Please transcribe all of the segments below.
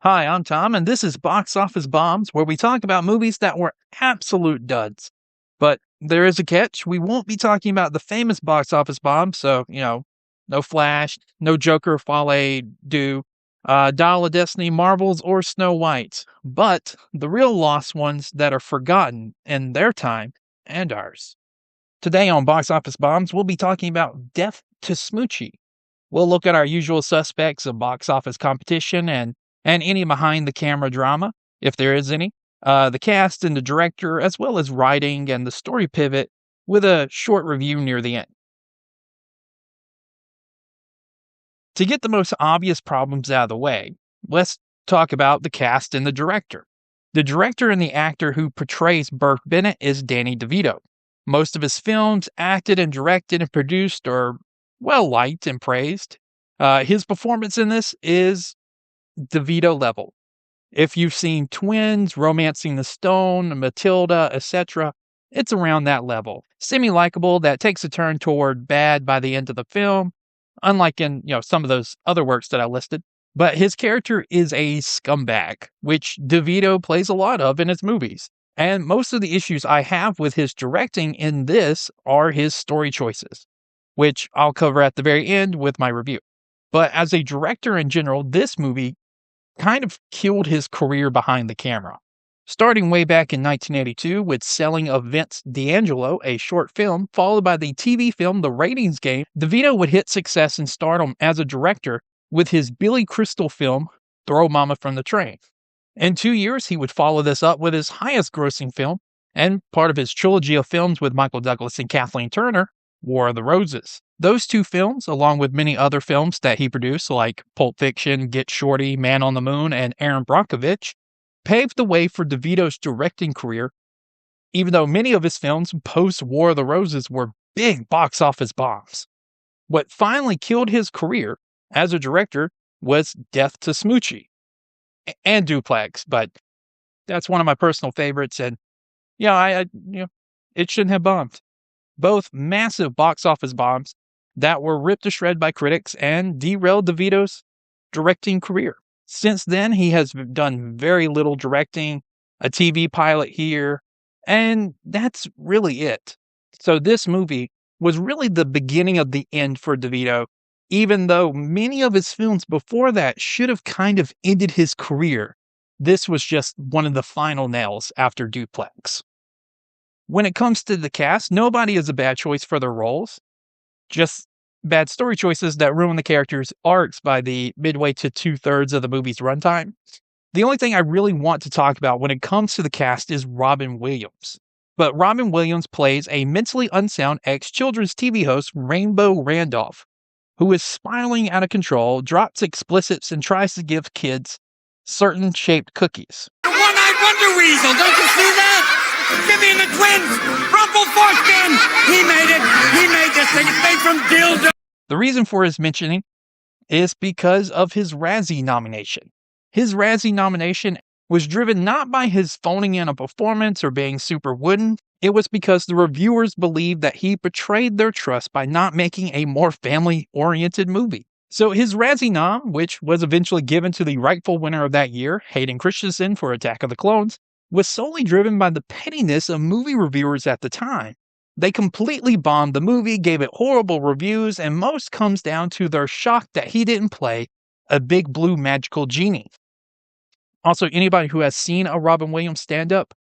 Hi, I'm Tom, and this is Box Office Bombs, where we talk about movies that were absolute duds. But there is a catch. We won't be talking about the famous box office bombs, so, no Flash, no Joker, Fale, Do, Dial of Destiny, Marvels, or Snow White, but the real lost ones that are forgotten in their time and ours. Today on Box Office Bombs, we'll be talking about Death to Smoochy. We'll look at our usual suspects of box office competition and any behind the camera drama, if there is any, the cast and the director, as well as writing and the story pivot, with a short review near the end. To get the most obvious problems out of the way, let's talk about the cast and the director. The director and the actor who portrays Burke Bennett is Danny DeVito. Most of his films, acted and directed and produced, are well liked and praised. His performance in this is DeVito level. If you've seen Twins, Romancing the Stone, Matilda, etc., it's around that level. Semi-likable that takes a turn toward bad by the end of the film, unlike in some of those other works that I listed. But his character is a scumbag, which DeVito plays a lot of in his movies. And most of the issues I have with his directing in this are his story choices, which I'll cover at the very end with my review. But as a director in general, this movie kind of killed his career behind the camera. Starting way back in 1982 with Selling of Vince D'Angelo, a short film, followed by the TV film The Ratings Game, DeVito would hit success and stardom as a director with his Billy Crystal film, Throw Mama from the Train. In 2 years, he would follow this up with his highest grossing film, and part of his trilogy of films with Michael Douglas and Kathleen Turner, War of the Roses. Those two films, along with many other films that he produced like Pulp Fiction, Get Shorty, Man on the Moon, and Aaron Brockovich, paved the way for DeVito's directing career, even though many of his films post-War of the Roses were big box office bombs. What finally killed his career as a director was Death to Smoochy and Duplex, but that's one of my personal favorites, and it shouldn't have bombed. Both massive box office bombs that were ripped to shred by critics and derailed DeVito's directing career. Since then, he has done very little directing, a TV pilot here, and that's really it. So this movie was really the beginning of the end for DeVito, even though many of his films before that should have kind of ended his career. This was just one of the final nails after Duplex. When it comes to the cast, nobody is a bad choice for their roles. Just bad story choices that ruin the characters' arcs by the midway to 2/3 of the movie's runtime. The only thing I really want to talk about when it comes to the cast is Robin Williams. But Robin Williams plays a mentally unsound ex-children's TV host, Rainbow Randolph, who is spiraling out of control, drops explicits, and tries to give kids certain shaped cookies. The one-eyed Wonder Weasel, don't you see that? Jimmy and the twins! Rumple Foreskin! He made it! He made this thing! It's made from dildo! The reason for his mentioning is because of his Razzie nomination. His Razzie nomination was driven not by his phoning in a performance or being super wooden. It was because the reviewers believed that he betrayed their trust by not making a more family-oriented movie. So his Razzie nom, which was eventually given to the rightful winner of that year, Hayden Christensen for Attack of the Clones, was solely driven by the pettiness of movie reviewers at the time. They completely bombed the movie, gave it horrible reviews, and most comes down to their shock that he didn't play a big blue magical genie. Also, anybody who has seen a Robin Williams stand-up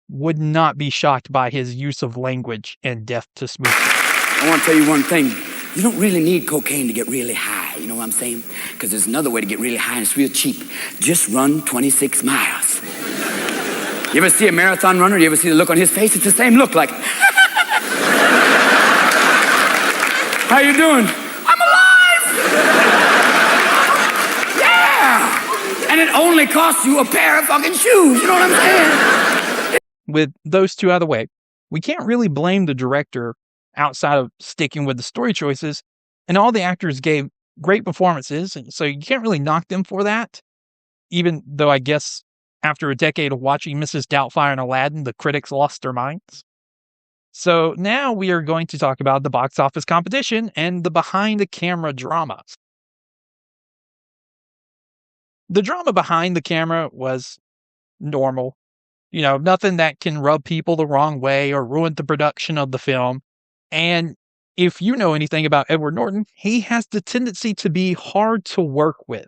would not be shocked by his use of language in Death to Smoochy. I want to tell you one thing. You don't really need cocaine to get really high, you know what I'm saying? Because there's another way to get really high and it's real cheap. Just run 26 miles. You ever see a marathon runner? You ever see the look on his face? It's the same look, like... How you doing? I'm alive! Yeah! And it only costs you a pair of fucking shoes, you know what I'm saying? With those two out of the way, we can't really blame the director outside of sticking with the story choices, and all the actors gave great performances, and so you can't really knock them for that, even though I guess after a decade of watching Mrs. Doubtfire and Aladdin, the critics lost their minds. So now we are going to talk about the box office competition and the behind-the-camera drama. The drama behind the camera was normal. Nothing that can rub people the wrong way or ruin the production of the film. And if you know anything about Edward Norton, he has the tendency to be hard to work with.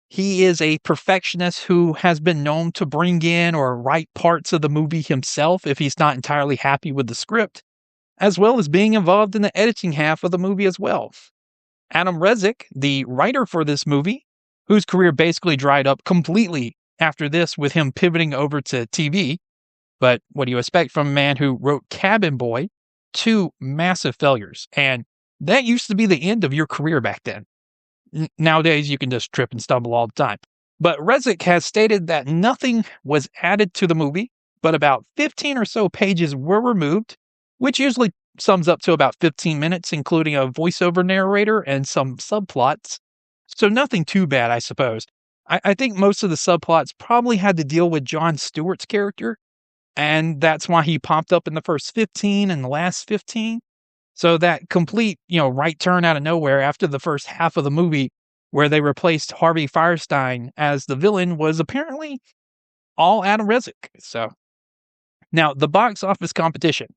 He is a perfectionist who has been known to bring in or write parts of the movie himself if he's not entirely happy with the script, as well as being involved in the editing half of the movie as well. Adam Rezick, the writer for this movie, whose career basically dried up completely after this with him pivoting over to TV. But what do you expect from a man who wrote Cabin Boy, two massive failures? And that used to be the end of your career back then. Nowadays, you can just trip and stumble all the time. But Rezick has stated that nothing was added to the movie, but about 15 or so pages were removed, which usually sums up to about 15 minutes, including a voiceover narrator and some subplots. So nothing too bad, I suppose. I think most of the subplots probably had to deal with Jon Stewart's character, and that's why he popped up in the first 15 and the last 15. So that complete, right turn out of nowhere after the first half of the movie where they replaced Harvey Firestein as the villain was apparently all Adam Rezick. So now the box office competition.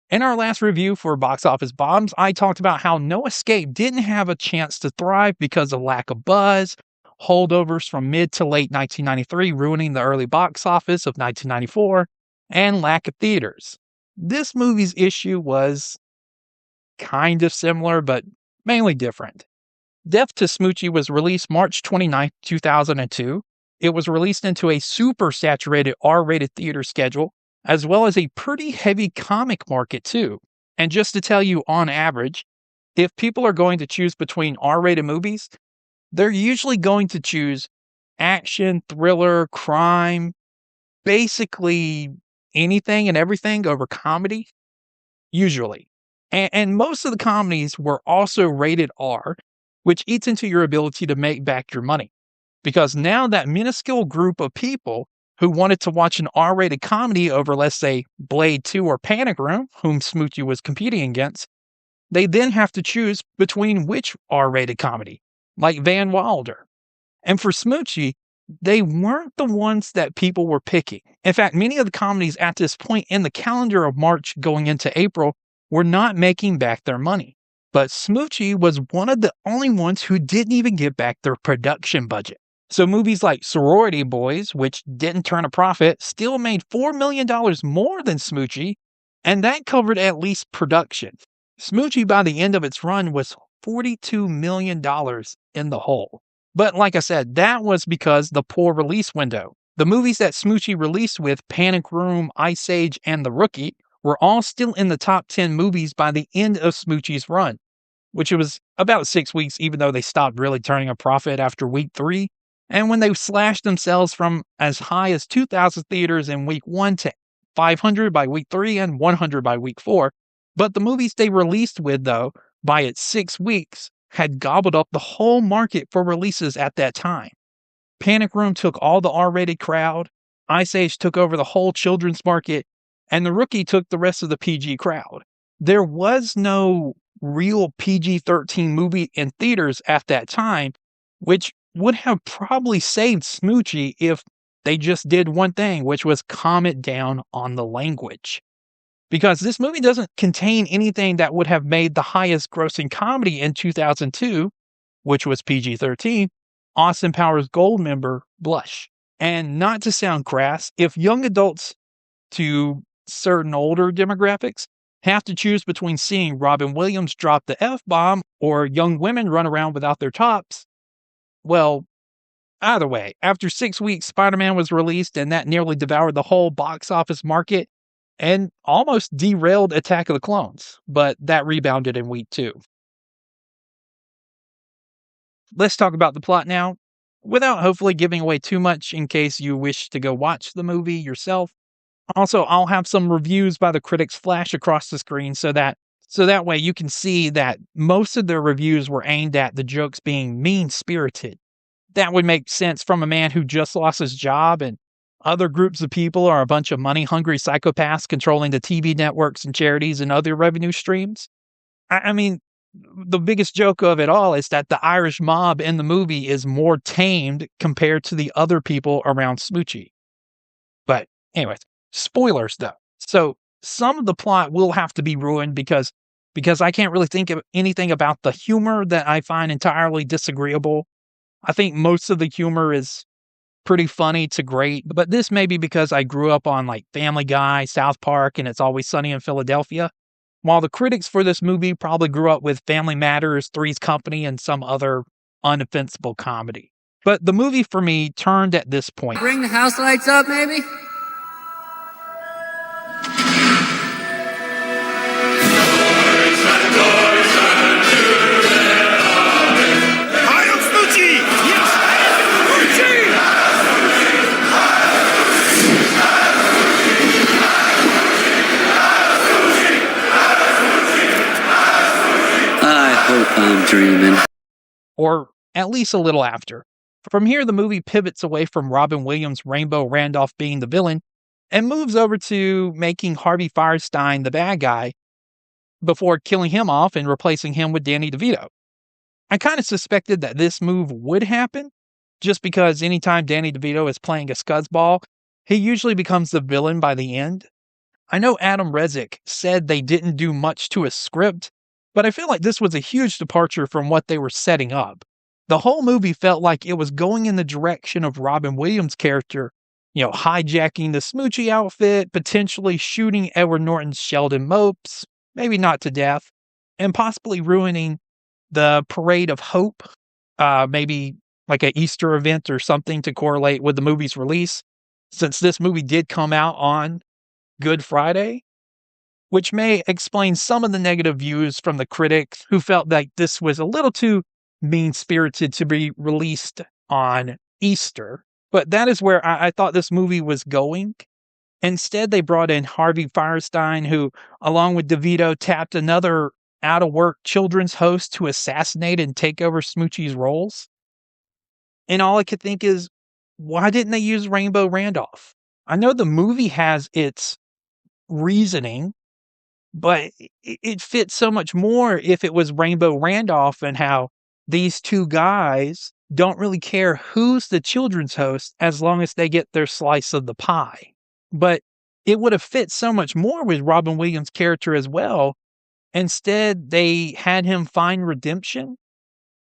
In our last review for Box Office Bombs, I talked about how No Escape didn't have a chance to thrive because of lack of buzz, holdovers from mid to late 1993 ruining the early box office of 1994, and lack of theaters. This movie's issue was kind of similar, but mainly different. Death to Smoochy was released March 29, 2002. It was released into a super saturated R-rated theater schedule, as well as a pretty heavy comic market too. And just to tell you, on average, if people are going to choose between R-rated movies, they're usually going to choose action, thriller, crime, basically anything and everything over comedy, usually. And most of the comedies were also rated R, which eats into your ability to make back your money. Because now that minuscule group of people who wanted to watch an R-rated comedy over, let's say, Blade 2 or Panic Room, whom Smoochy was competing against, they then have to choose between which R-rated comedy, like Van Wilder. And for Smoochy, they weren't the ones that people were picking. In fact, many of the comedies at this point in the calendar of March going into April were not making back their money. But Smoochy was one of the only ones who didn't even get back their production budget. So movies like Sorority Boys, which didn't turn a profit, still made $4 million more than Smoochy, and that covered at least production. Smoochy, by the end of its run, was $42 million in the hole. But like I said, that was because the poor release window. The movies that Smoochy released with, Panic Room, Ice Age, and The Rookie, were all still in the top 10 movies by the end of Smoochy's run, which was about 6 weeks, even though they stopped really turning a profit after week 3. And when they slashed themselves from as high as 2,000 theaters in week 1 to 500 by week 3 and 100 by week 4. But the movies they released with, though, by its 6 weeks, had gobbled up the whole market for releases at that time. Panic Room took all the R-rated crowd, Ice Age took over the whole children's market, and The Rookie took the rest of the PG crowd. There was no real PG-13 movie in theaters at that time, which would have probably saved Smoochy if they just did one thing, which was calm it down on the language. Because this movie doesn't contain anything that would have made the highest grossing comedy in 2002, which was PG-13, Austin Powers Goldmember, blush. And not to sound crass, if young adults to certain older demographics have to choose between seeing Robin Williams drop the F-bomb or young women run around without their tops, well, either way, after 6 weeks, Spider-Man was released, and that nearly devoured the whole box office market and almost derailed Attack of the Clones, but that rebounded in week 2. Let's talk about the plot now, without hopefully giving away too much in case you wish to go watch the movie yourself. Also, I'll have some reviews by the critics flash across the screen so that way you can see that most of their reviews were aimed at the jokes being mean-spirited. That would make sense from a man who just lost his job, and other groups of people are a bunch of money-hungry psychopaths controlling the TV networks and charities and other revenue streams. I mean, the biggest joke of it all is that the Irish mob in the movie is more tamed compared to the other people around Smoochy. But anyways, spoilers though. So some of the plot will have to be ruined because I can't really think of anything about the humor that I find entirely disagreeable. I think most of the humor is pretty funny to great, but this may be because I grew up on like Family Guy, South Park, and It's Always Sunny in Philadelphia. While the critics for this movie probably grew up with Family Matters, Three's Company, and some other unoffensible comedy. But the movie for me turned at this point. Bring the house lights up, maybe? I am Smoochy! Yes, I am Smoochy! I hope I'm dreaming. Or at least a little after. From here, the movie pivots away from Robin Williams' Rainbow Randolph being the villain and moves over to making Harvey Firestein the bad guy before killing him off and replacing him with Danny DeVito. I kind of suspected that this move would happen just because anytime Danny DeVito is playing a scuzzball, he usually becomes the villain by the end. I know Adam Rezick said they didn't do much to a script, but I feel like this was a huge departure from what they were setting up. The whole movie felt like it was going in the direction of Robin Williams' character, hijacking the Smoochy outfit, potentially shooting Edward Norton's Sheldon Mopes, maybe not to death, and possibly ruining the Parade of Hope, maybe like an Easter event or something to correlate with the movie's release, since this movie did come out on Good Friday, which may explain some of the negative views from the critics who felt like this was a little too mean-spirited to be released on Easter. But that is where I thought this movie was going. Instead, they brought in Harvey Firestein, who, along with DeVito, tapped another out-of-work children's host to assassinate and take over Smoochy's roles. And all I could think is, why didn't they use Rainbow Randolph? I know the movie has its reasoning, but it fits so much more if it was Rainbow Randolph and how these two guys don't really care who's the children's host as long as they get their slice of the pie. But it would have fit so much more with Robin Williams' character as well. Instead, they had him find redemption,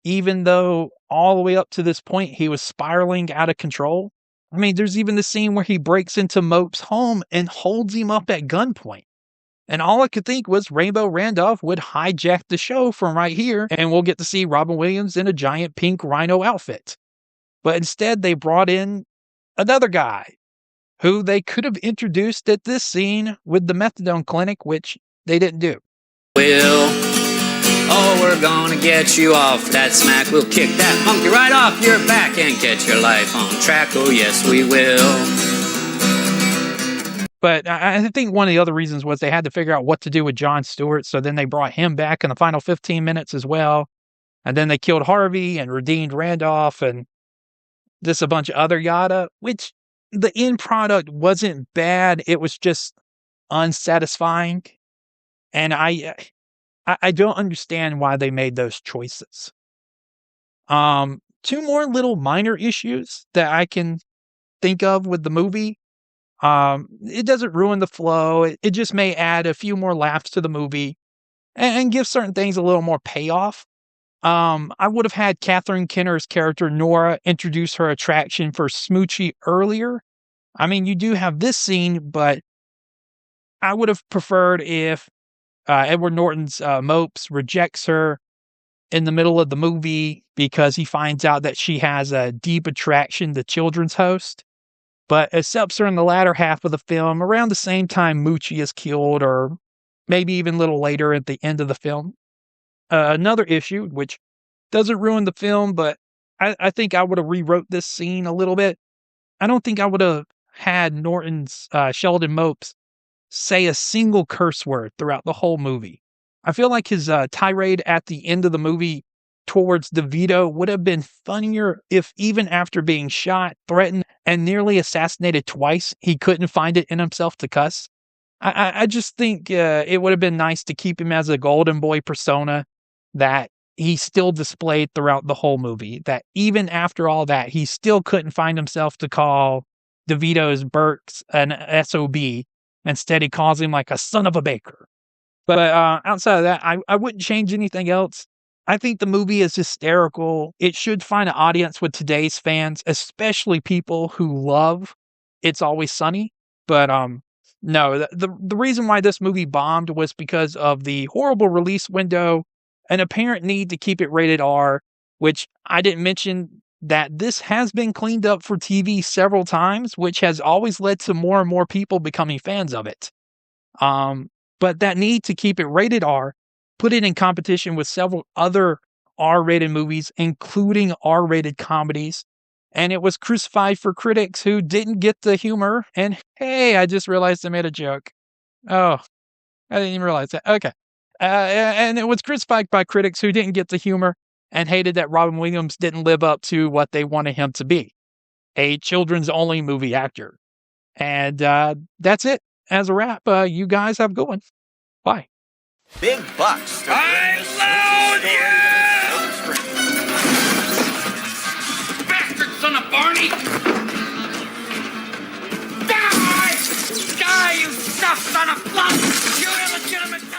even though all the way up to this point he was spiraling out of control. I mean, there's even the scene where he breaks into Mope's home and holds him up at gunpoint. And all I could think was Rainbow Randolph would hijack the show from right here, and we'll get to see Robin Williams in a giant pink rhino outfit. But instead, they brought in another guy who they could have introduced at this scene with the methadone clinic, which they didn't do. We're gonna get you off that smack. We'll kick that monkey right off your back and get your life on track. Oh, yes, we will. But I think one of the other reasons was they had to figure out what to do with Jon Stewart, so then they brought him back in the final 15 minutes as well. And then they killed Harvey and redeemed Randolph and just a bunch of other yada, which the end product wasn't bad. It was just unsatisfying. And I don't understand why they made those choices. Two more little minor issues that I can think of with the movie. It doesn't ruin the flow. It just may add a few more laughs to the movie and give certain things a little more payoff. I would have had Catherine Kenner's character, Nora, introduce her attraction for Smoochy earlier. I mean, you do have this scene, but I would have preferred if Edward Norton's Mopes rejects her in the middle of the movie because he finds out that she has a deep attraction to children's host, but accepts her in the latter half of the film around the same time Moochie is killed, or maybe even a little later at the end of the film. Another issue, which doesn't ruin the film, but I think I would have rewrote this scene a little bit. I don't think I would have had Norton's Sheldon Mopes say a single curse word throughout the whole movie. I feel like his tirade at the end of the movie towards DeVito would have been funnier if even after being shot, threatened, and nearly assassinated twice, he couldn't find it in himself to cuss. I just think it would have been nice to keep him as a golden boy persona that he still displayed throughout the whole movie. That even after all that, he still couldn't find himself to call DeVito's Burks an SOB. Instead, he calls him like a son of a baker. But outside of that, I wouldn't change anything else. I think the movie is hysterical. It should find an audience with today's fans, especially people who love It's Always Sunny. But no, the reason why this movie bombed was because of the horrible release window, an apparent need to keep it rated R, which I didn't mention that this has been cleaned up for TV several times, which has always led to more and more people becoming fans of it. But that need to keep it rated R put it in competition with several other R-rated movies, including R-rated comedies. And it was crucified for critics who didn't get the humor. And hey, I just realized I made a joke. Oh, I didn't even realize that. Okay. And it was crucified by critics who didn't get the humor and hated that Robin Williams didn't live up to what they wanted him to be, a children's only movie actor. And that's it. As a wrap, you guys have a good one. Bye. Big bucks. I'm loud, yeah! Bastard son of Barney! Die! Die, you stuffed son of flunk! You illegitimate